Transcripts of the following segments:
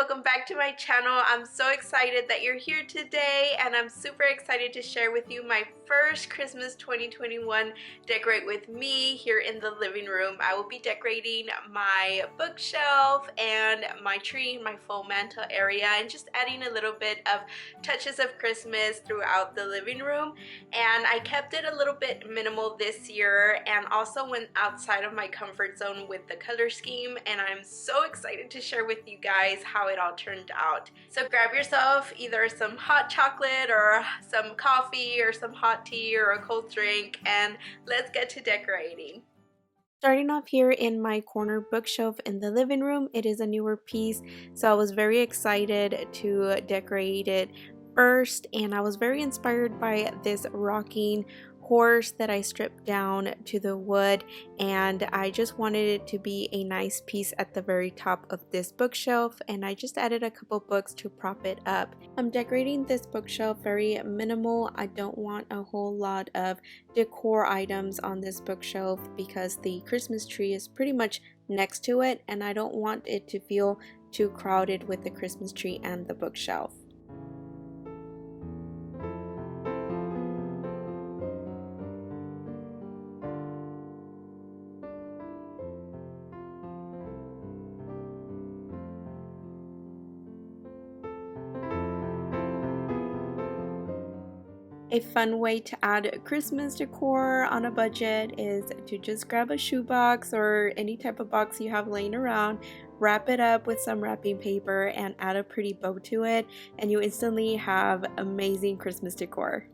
welcome back to my channel. I'm so excited that you're here today, and I'm super excited to share with you my first Christmas 2021 decorate with me here in the living room. I will be decorating my bookshelf and my tree, my full mantle area, and just adding a little bit of touches of Christmas throughout the living room. And I kept it a little bit minimal this year and also went outside of my comfort zone with the color scheme, and I'm so excited to share with you guys how it all turned out. So grab yourself either some hot chocolate or some coffee or some hot tea or a cold drink, and let's get to decorating. Starting off here in my corner bookshelf in the living room, it is a newer piece, so I was very excited to decorate it first, and I was very inspired by this rocking horse that I stripped down to the wood, and I just wanted it to be a nice piece at the very top of this bookshelf, and I just added a couple books to prop it up. I'm decorating this bookshelf very minimal. I don't want a whole lot of decor items on this bookshelf because the Christmas tree is pretty much next to it, and I don't want it to feel too crowded with the Christmas tree and the bookshelf. A fun way to add Christmas decor on a budget is to just grab a shoebox or any type of box you have laying around, wrap it up with some wrapping paper, and add a pretty bow to it, and you instantly have amazing Christmas decor.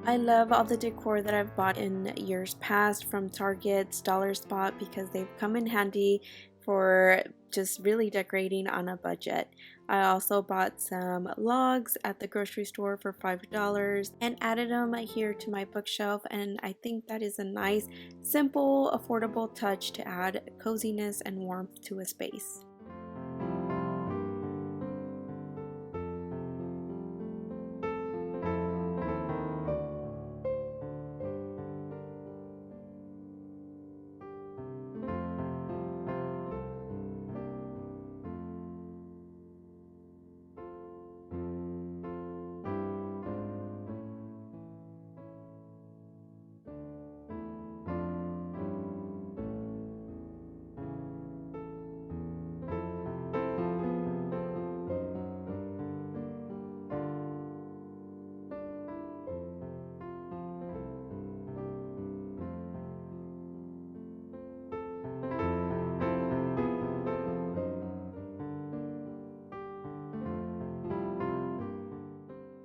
I love all the decor that I've bought in years past from Target's Dollar Spot because they've come in handy for just really decorating on a budget. I also bought some logs at the grocery store for $5 and added them here to my bookshelf, and I think that is a nice, simple, affordable touch to add coziness and warmth to a space.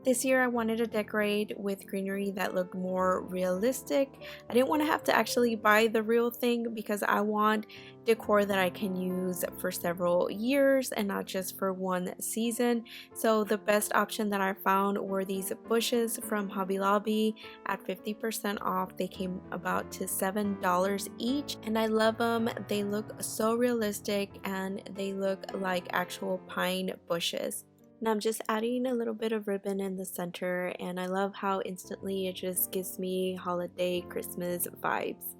This year I wanted to decorate with greenery that looked more realistic. I didn't want to have to actually buy the real thing because I want decor that I can use for several years and not just for one season. So the best option that I found were these bushes from Hobby Lobby at 50% off. They came about to $7 each, and I love them. They look so realistic and they look like actual pine bushes. And I'm just adding a little bit of ribbon in the center, and I love how instantly it just gives me holiday Christmas vibes.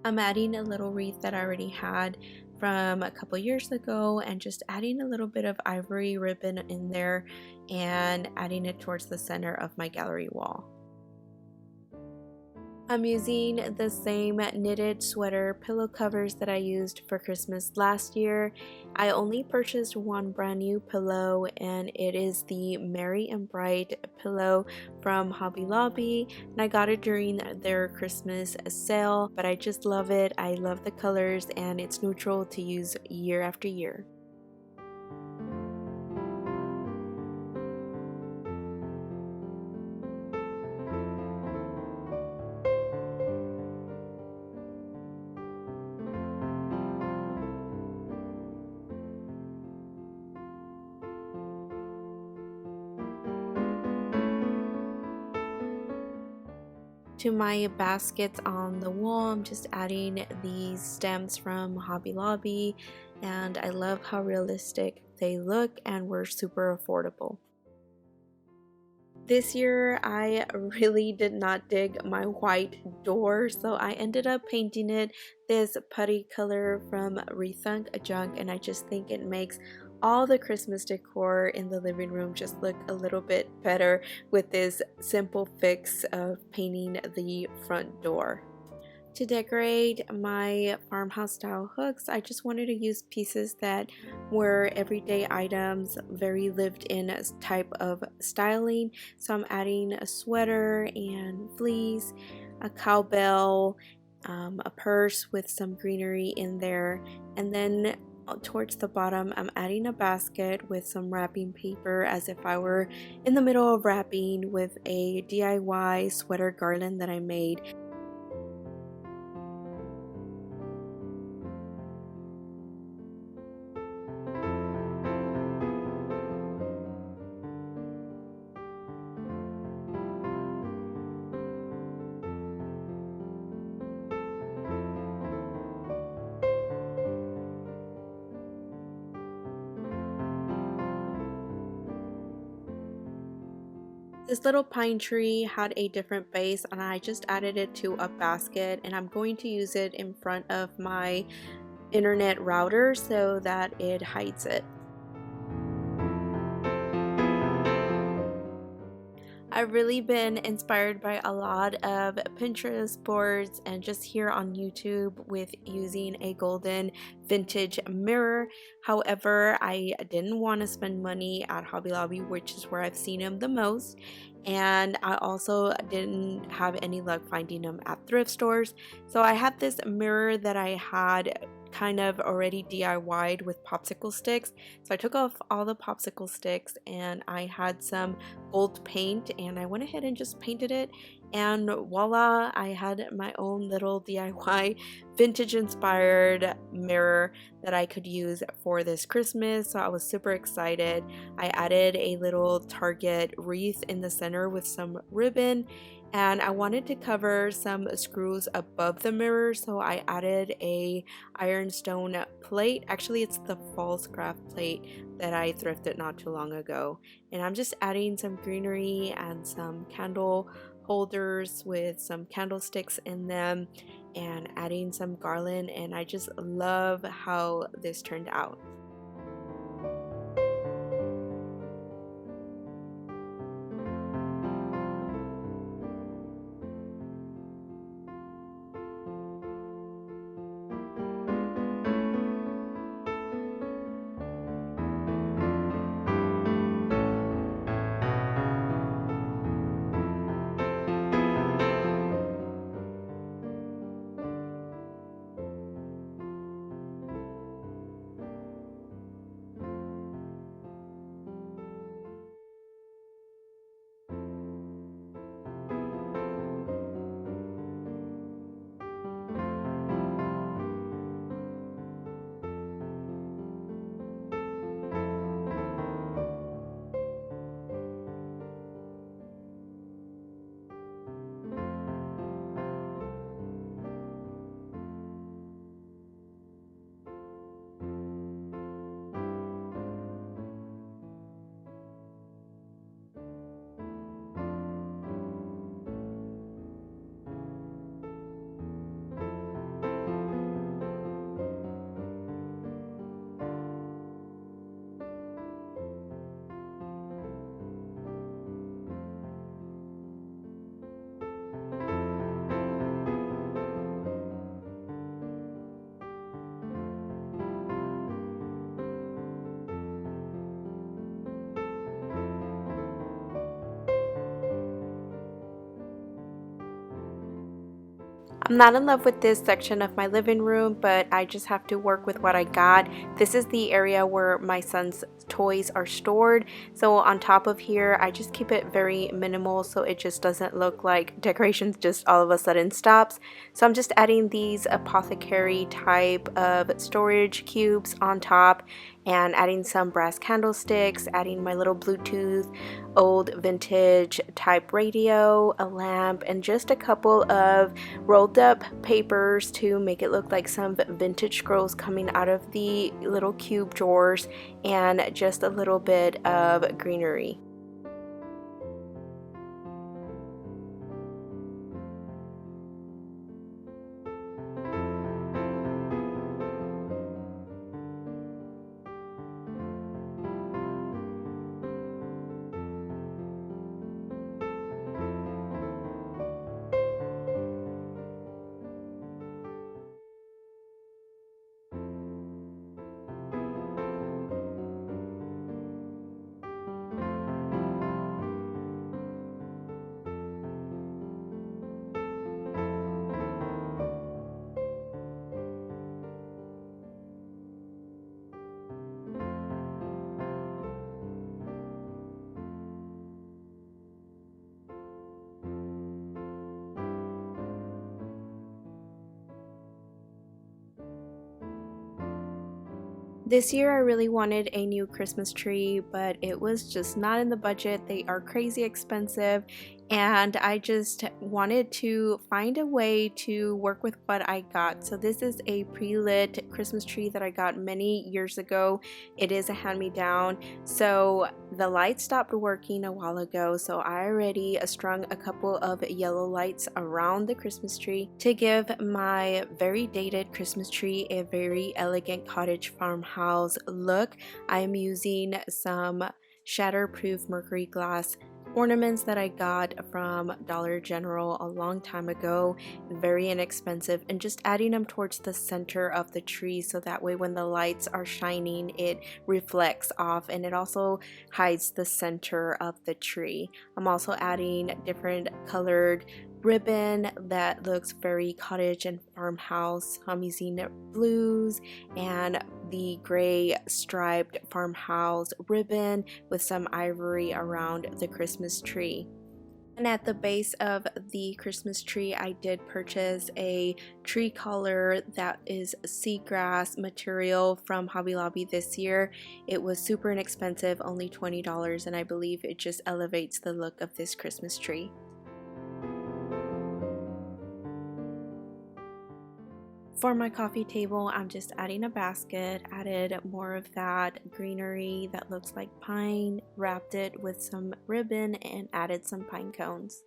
I'm adding a little wreath that I already had from a couple years ago and just adding a little bit of ivory ribbon in there and adding it towards the center of my gallery wall. I'm using the same knitted sweater pillow covers that I used for Christmas last year. I only purchased one brand new pillow, and it is the Merry and Bright pillow from Hobby Lobby, and I got it during their Christmas sale, but I just love it. I love the colors, and it's neutral to use year after year. To my baskets on the wall, I'm just adding these stems from Hobby Lobby, and I love how realistic they look and were super affordable. This year I really did not dig my white door, so I ended up painting it this putty color from Rethunk Junk, and I just think it makes all the Christmas decor in the living room just look a little bit better with this simple fix of painting the front door. To decorate my farmhouse style hooks, I just wanted to use pieces that were everyday items, very lived in type of styling. So I'm adding a sweater and fleece, a cowbell, a purse with some greenery in there, and then towards the bottom I'm adding a basket with some wrapping paper as if I were in the middle of wrapping with a DIY sweater garland that I made. This little pine tree had a different base and I just added it to a basket, and I'm going to use it in front of my internet router so that it hides it. I've really been inspired by a lot of Pinterest boards and just here on YouTube with using a golden vintage mirror. However, I didn't want to spend money at Hobby Lobby, which is where I've seen them the most. And I also didn't have any luck finding them at thrift stores. So I had this mirror that I had kind of already DIY'd with popsicle sticks. So I took off all the popsicle sticks and I had some gold paint and I went ahead and just painted it, and voila, I had my own little DIY vintage inspired mirror that I could use for this Christmas. So I was super excited. I added a little Target wreath in the center with some ribbon, and I wanted to cover some screws above the mirror, so I added a ironstone plate. Actually, it's the false craft plate that I thrifted not too long ago. And I'm just adding some greenery and some candle holders with some candlesticks in them and adding some garland, and I just love how this turned out. I'm not in love with this section of my living room, but I just have to work with what I got. This is the area where my son's toys are stored. So on top of here, I just keep it very minimal so it just doesn't look like decorations just all of a sudden stops. So I'm just adding these apothecary type of storage cubes on top. and adding some brass candlesticks, adding my little Bluetooth old vintage type radio, a lamp, and just a couple of rolled up papers to make it look like some vintage scrolls coming out of the little cube drawers, and just a little bit of greenery. This year I really wanted a new Christmas tree, but it was just not in the budget. They are crazy expensive, and I just wanted to find a way to work with what I got. So this is a pre-lit Christmas tree that I got many years ago. It is a hand-me-down. So the light stopped working a while ago, so I already strung a couple of yellow lights around the Christmas tree to give my very dated Christmas tree a very elegant cottage farmhouse look. I am using some shatterproof mercury glass ornaments that I got from Dollar General a long time ago, very inexpensive, and just adding them towards the center of the tree so that way when the lights are shining it reflects off, and it also hides the center of the tree. I'm also adding different colored ribbon that looks very cottage and farmhouse. I'm using blues and the gray striped farmhouse ribbon with some ivory around the Christmas tree. And at the base of the Christmas tree, I did purchase a tree collar that is seagrass material from Hobby Lobby this year. It was super inexpensive, only $20, and I believe it just elevates the look of this Christmas tree. For my coffee table, I'm just adding a basket, added more of that greenery that looks like pine, wrapped it with some ribbon, and added some pine cones.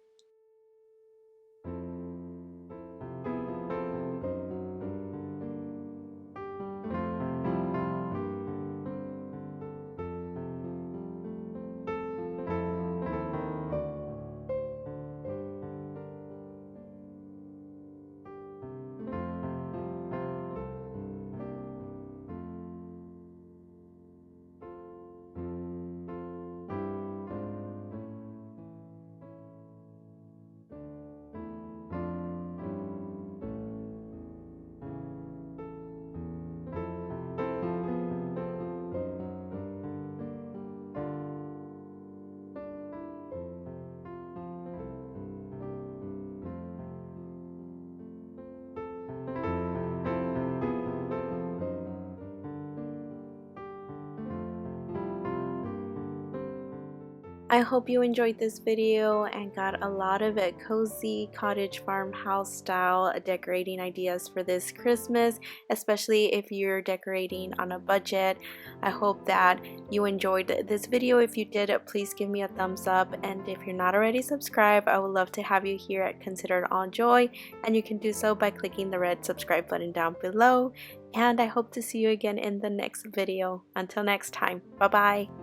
I hope you enjoyed this video and got a lot of cozy cottage farmhouse style decorating ideas for this Christmas, especially if you're decorating on a budget. I hope that you enjoyed this video. If you did, please give me a thumbs up, and if you're not already subscribed, I would love to have you here at Considered All Joy, and you can do so by clicking the red subscribe button down below. And I hope to see you again in the next video. Until next time, bye bye.